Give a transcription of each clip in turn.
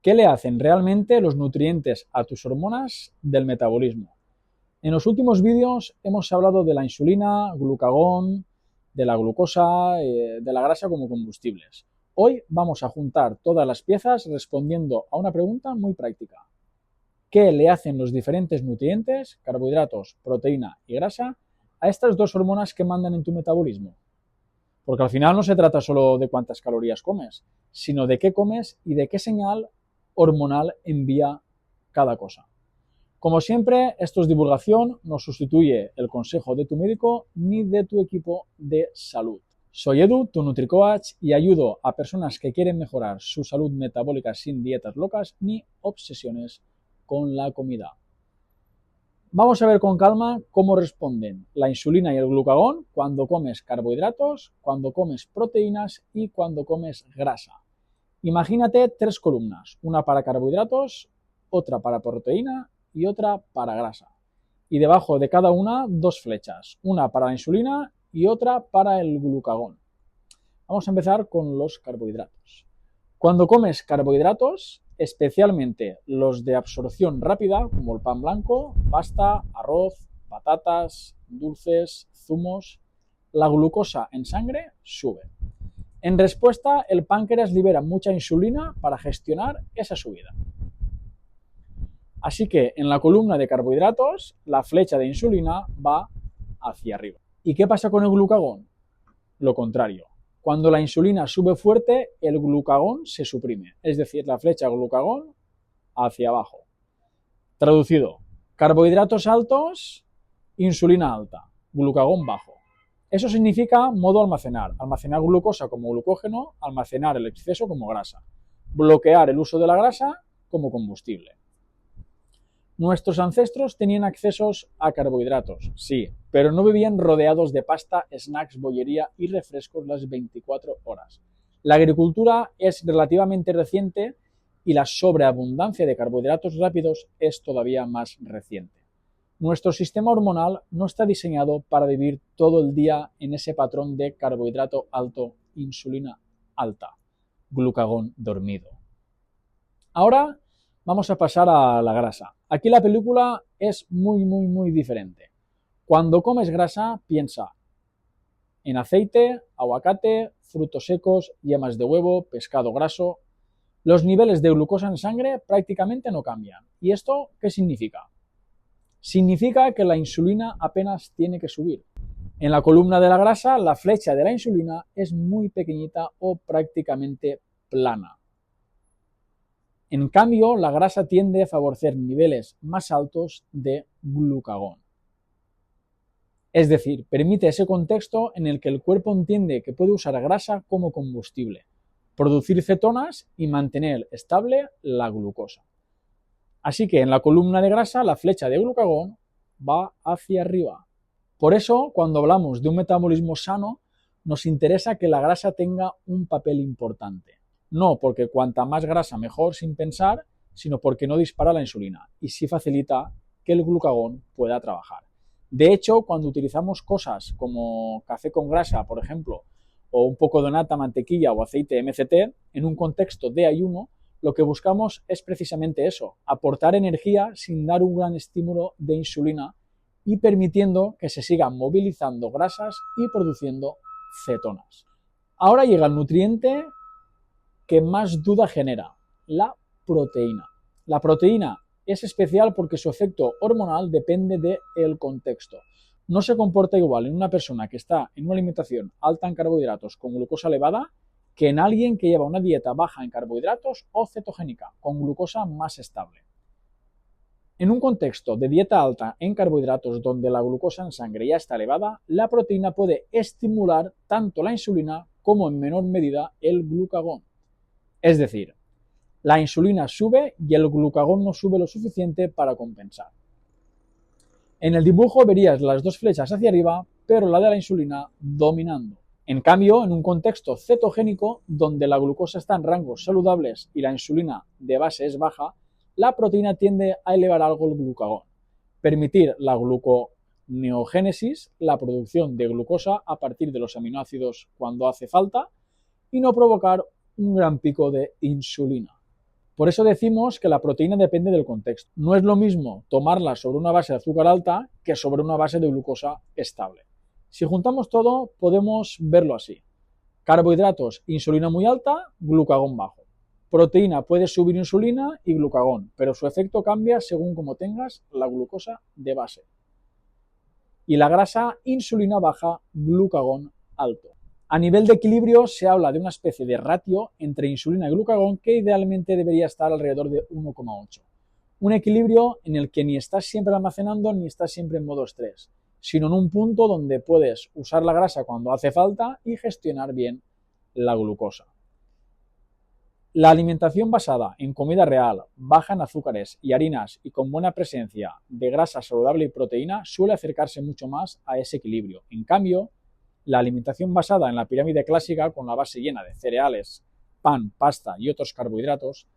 ¿Qué le hacen realmente los nutrientes a tus hormonas del metabolismo? En los últimos vídeos hemos hablado de la insulina, glucagón, de la glucosa, de la grasa como combustibles. Hoy vamos a juntar todas las piezas respondiendo a una pregunta muy práctica. ¿Qué le hacen los diferentes nutrientes, carbohidratos, proteína y grasa, a estas dos hormonas que mandan en tu metabolismo? Porque al final no se trata solo de cuántas calorías comes, sino de qué comes y de qué señal hormonal envía cada cosa. Como siempre, esto es divulgación, no sustituye el consejo de tu médico ni de tu equipo de salud. Soy Edu, tu NutriCoach, y ayudo a personas que quieren mejorar su salud metabólica sin dietas locas ni obsesiones con la comida. Vamos a ver con calma cómo responden la insulina y el glucagón cuando comes carbohidratos, cuando comes proteínas y cuando comes grasa. Imagínate tres columnas, una para carbohidratos, otra para proteína y otra para grasa. Y debajo de cada una dos flechas, una para la insulina y otra para el glucagón. Vamos a empezar con los carbohidratos. Cuando comes carbohidratos, especialmente los de absorción rápida, como el pan blanco, pasta, arroz, patatas, dulces, zumos, la glucosa en sangre sube. En respuesta, el páncreas libera mucha insulina para gestionar esa subida. Así que en la columna de carbohidratos, la flecha de insulina va hacia arriba. ¿Y qué pasa con el glucagón? Lo contrario. Cuando la insulina sube fuerte, el glucagón se suprime, es decir, la flecha glucagón hacia abajo. Traducido, carbohidratos altos, insulina alta, glucagón bajo. Eso significa modo almacenar glucosa como glucógeno, almacenar el exceso como grasa, bloquear el uso de la grasa como combustible. Nuestros ancestros tenían accesos a carbohidratos, sí, pero no vivían rodeados de pasta, snacks, bollería y refrescos las 24 horas. La agricultura es relativamente reciente y la sobreabundancia de carbohidratos rápidos es todavía más reciente. Nuestro sistema hormonal no está diseñado para vivir todo el día en ese patrón de carbohidrato alto, insulina alta, glucagón dormido. Ahora vamos a pasar a la grasa. Aquí la película es muy diferente. Cuando comes grasa, piensa en aceite, aguacate, frutos secos, yemas de huevo, pescado graso. Los niveles de glucosa en sangre prácticamente no cambian. ¿Y esto qué significa? Significa que la insulina apenas tiene que subir. En la columna de la grasa, la flecha de la insulina es muy pequeñita o prácticamente plana. En cambio, la grasa tiende a favorecer niveles más altos de glucagón. Es decir, permite ese contexto en el que el cuerpo entiende que puede usar grasa como combustible, producir cetonas y mantener estable la glucosa. Así que en la columna de grasa la flecha de glucagón va hacia arriba. Por eso, cuando hablamos de un metabolismo sano, nos interesa que la grasa tenga un papel importante. No porque cuanta más grasa mejor sin pensar, sino porque no dispara la insulina y sí facilita que el glucagón pueda trabajar. De hecho, cuando utilizamos cosas como café con grasa, por ejemplo, o un poco de nata, mantequilla o aceite MCT, en un contexto de ayuno, lo que buscamos es precisamente eso, aportar energía sin dar un gran estímulo de insulina y permitiendo que se sigan movilizando grasas y produciendo cetonas. Ahora llega el nutriente que más duda genera, la proteína. La proteína es especial porque su efecto hormonal depende del contexto. No se comporta igual en una persona que está en una alimentación alta en carbohidratos con glucosa elevada que en alguien que lleva una dieta baja en carbohidratos o cetogénica, con glucosa más estable. En un contexto de dieta alta en carbohidratos donde la glucosa en sangre ya está elevada, la proteína puede estimular tanto la insulina como en menor medida el glucagón. Es decir, la insulina sube y el glucagón no sube lo suficiente para compensar. En el dibujo verías las dos flechas hacia arriba, pero la de la insulina dominando. En cambio, en un contexto cetogénico, donde la glucosa está en rangos saludables y la insulina de base es baja, la proteína tiende a elevar algo el glucagón, permitir la gluconeogénesis, la producción de glucosa a partir de los aminoácidos cuando hace falta, y no provocar un gran pico de insulina. Por eso decimos que la proteína depende del contexto. No es lo mismo tomarla sobre una base de azúcar alta que sobre una base de glucosa estable. Si juntamos todo, podemos verlo así. Carbohidratos, insulina muy alta, glucagón bajo. Proteína, puede subir insulina y glucagón, pero su efecto cambia según como tengas la glucosa de base. Y la grasa, insulina baja, glucagón alto. A nivel de equilibrio se habla de una especie de ratio entre insulina y glucagón que idealmente debería estar alrededor de 1,8. Un equilibrio en el que ni estás siempre almacenando ni estás siempre en modo estrés, sino en un punto donde puedes usar la grasa cuando hace falta y gestionar bien la glucosa. La alimentación basada en comida real, baja en azúcares y harinas y con buena presencia de grasa saludable y proteína suele acercarse mucho más a ese equilibrio. En cambio, la alimentación basada en la pirámide clásica, con la base llena de cereales, pan, pasta y otros carbohidratos,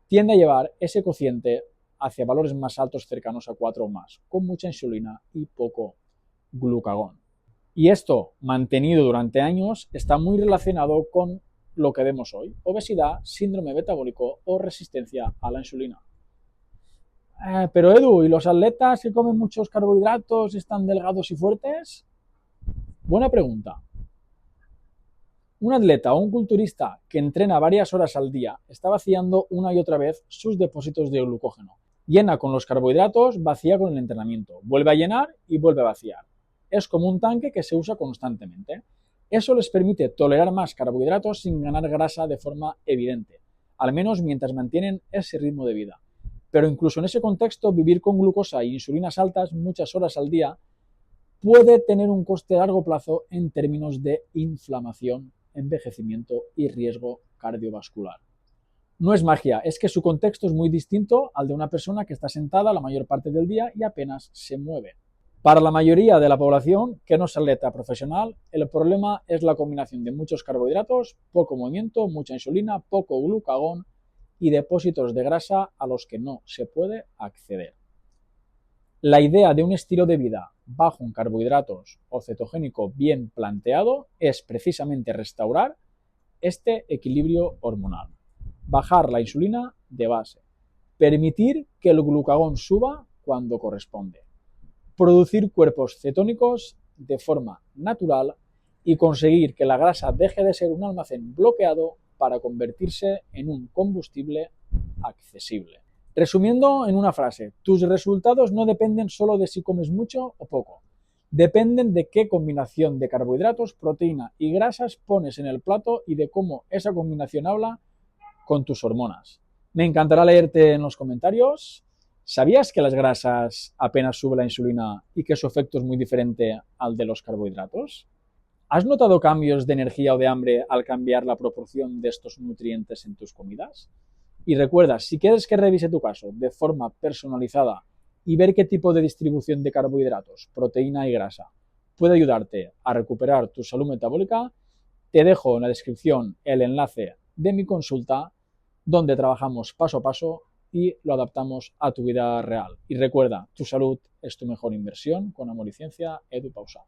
tiende a llevar ese cociente hacia valores más altos, cercanos a 4 o más, con mucha insulina y poco glucagón. Y esto, mantenido durante años, está muy relacionado con lo que vemos hoy: obesidad, síndrome metabólico o resistencia a la insulina. Pero Edu, ¿y los atletas que comen muchos carbohidratos están delgados y fuertes? Buena pregunta. Un atleta o un culturista que entrena varias horas al día está vaciando una y otra vez sus depósitos de glucógeno. Llena con los carbohidratos, vacía con el entrenamiento, vuelve a llenar y vuelve a vaciar. Es como un tanque que se usa constantemente. Eso les permite tolerar más carbohidratos sin ganar grasa de forma evidente, al menos mientras mantienen ese ritmo de vida. Pero incluso en ese contexto, vivir con glucosa e insulinas altas muchas horas al día puede tener un coste a largo plazo en términos de inflamación, envejecimiento y riesgo cardiovascular. No es magia, es que su contexto es muy distinto al de una persona que está sentada la mayor parte del día y apenas se mueve. Para la mayoría de la población que no es atleta profesional, el problema es la combinación de muchos carbohidratos, poco movimiento, mucha insulina, poco glucagón y depósitos de grasa a los que no se puede acceder. La idea de un estilo de vida bajo en carbohidratos o cetogénico bien planteado es precisamente restaurar este equilibrio hormonal, bajar la insulina de base, permitir que el glucagón suba cuando corresponde, producir cuerpos cetónicos de forma natural y conseguir que la grasa deje de ser un almacén bloqueado para convertirse en un combustible accesible. Resumiendo en una frase, tus resultados no dependen solo de si comes mucho o poco, dependen de qué combinación de carbohidratos, proteína y grasas pones en el plato y de cómo esa combinación habla con tus hormonas. Me encantará leerte en los comentarios. ¿Sabías que las grasas apenas sube la insulina y que su efecto es muy diferente al de los carbohidratos? ¿Has notado cambios de energía o de hambre al cambiar la proporción de estos nutrientes en tus comidas? Y recuerda, si quieres que revise tu caso de forma personalizada y ver qué tipo de distribución de carbohidratos, proteína y grasa puede ayudarte a recuperar tu salud metabólica, te dejo en la descripción el enlace de mi consulta donde trabajamos paso a paso y lo adaptamos a tu vida real. Y recuerda, tu salud es tu mejor inversión. Con amor y ciencia, Edu Pausat.